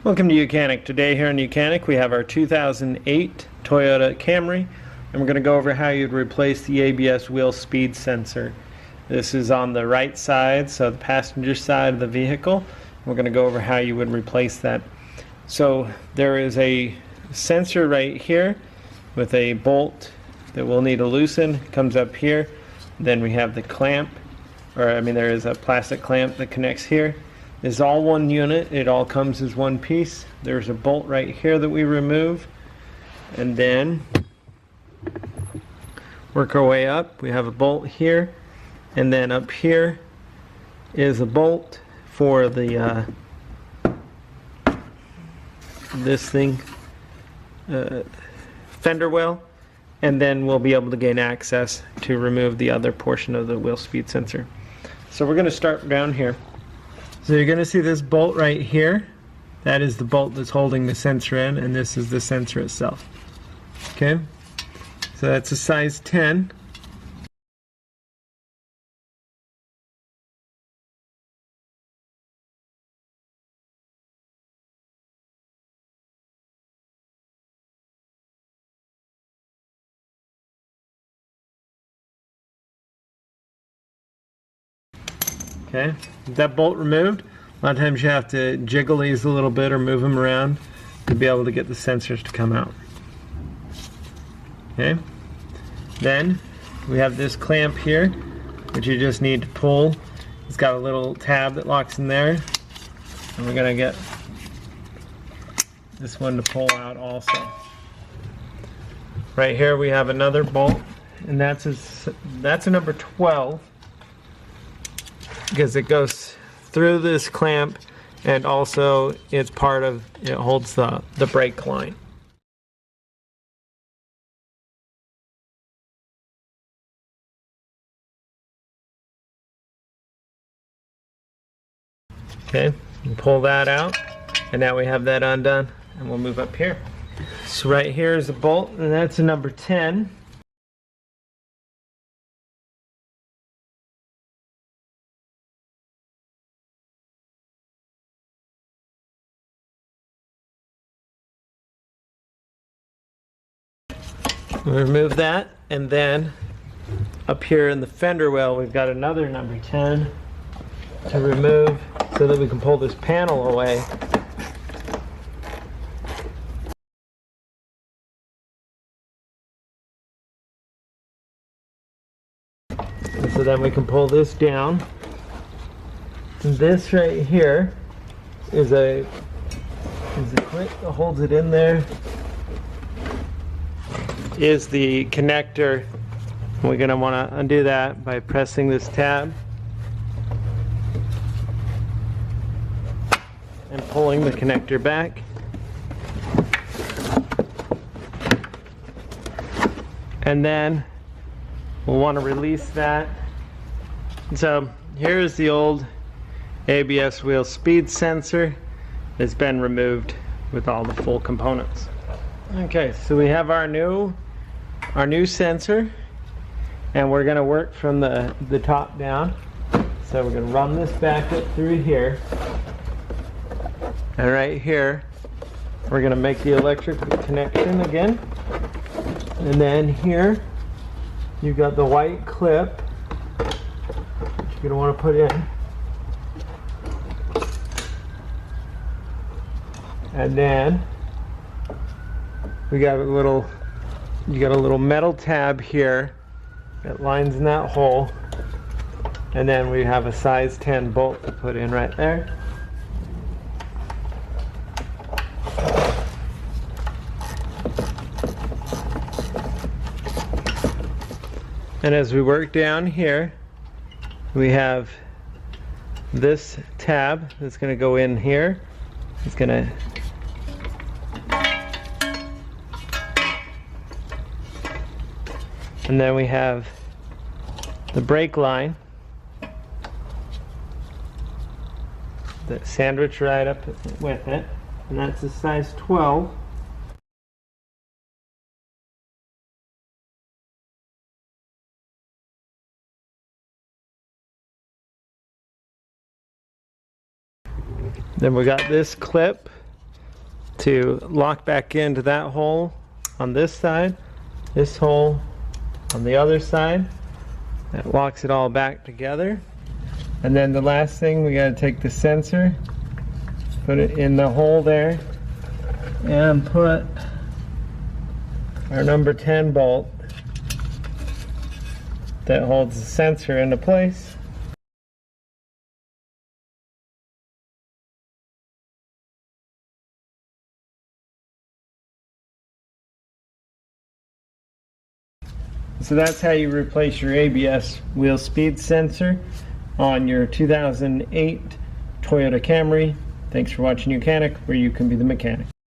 Welcome to YOUCANIC. Today here in YOUCANIC we have our 2008 Toyota Camry, and we're going to go over how you'd replace the ABS wheel speed sensor. This is on the right side, so the passenger side of the vehicle. We're going to go over how you would replace that. So there is a sensor right here with a bolt that we'll need to loosen. It comes up here. Then we have the clamp, there is a plastic clamp that connects here. It's all one unit. It all comes as one piece. There's a bolt right here that we remove, and then work our way up. We have a bolt here, and then up here is a bolt for the this thing, fender well, and then we'll be able to gain access to remove the other portion of the wheel speed sensor. So we're going to start down here. So you're going to see this bolt right here. That is the bolt that's holding the sensor in, and this is the sensor itself. Okay, so that's a size 10. Okay, with that bolt removed, a lot of times you have to jiggle these a little bit or move them around to be able to get the sensors to come out. Okay, then we have this clamp here, which you just need to pull. It's got a little tab that locks in there, and we're going to get this one to pull out also. Right here we have another bolt, and that's a number 12. Because it goes through this clamp, and also it holds the brake line. Okay, you pull that out, and now we have that undone, and we'll move up here. So right here is a bolt, and that's a number 10. Remove that, and then up here in the fender well we've got another number 10 to remove so that we can pull this panel away. And so then we can pull this down. And this right here is a clip that holds it in there. Is the connector. We're going to want to undo that by pressing this tab and pulling the connector back. And then we'll want to release that. So here's the old ABS wheel speed sensor. It's been removed with all the full components. Okay, so we have our new sensor, and we're going to work from the top down. So we're going to run this back up through here, and right here we're going to make the electric connection again, and then here you've got the white clip that you're going to want to put in, and then you got a little metal tab here that lines in that hole, and then we have a size 10 bolt to put in right there. And as we work down here, we have this tab that's going to go in here. It's going to and then we have the brake line that sandwich right up with it, and that's a size 12. Then we got this clip to lock back into that hole on this side, this hole on the other side. That locks it all back together. And then the last thing, we got to take the sensor, put it in the hole there, and put our number 10 bolt that holds the sensor into place. So that's how you replace your ABS wheel speed sensor on your 2008 Toyota Camry. Thanks for watching YOUCANIC, where you can be the mechanic.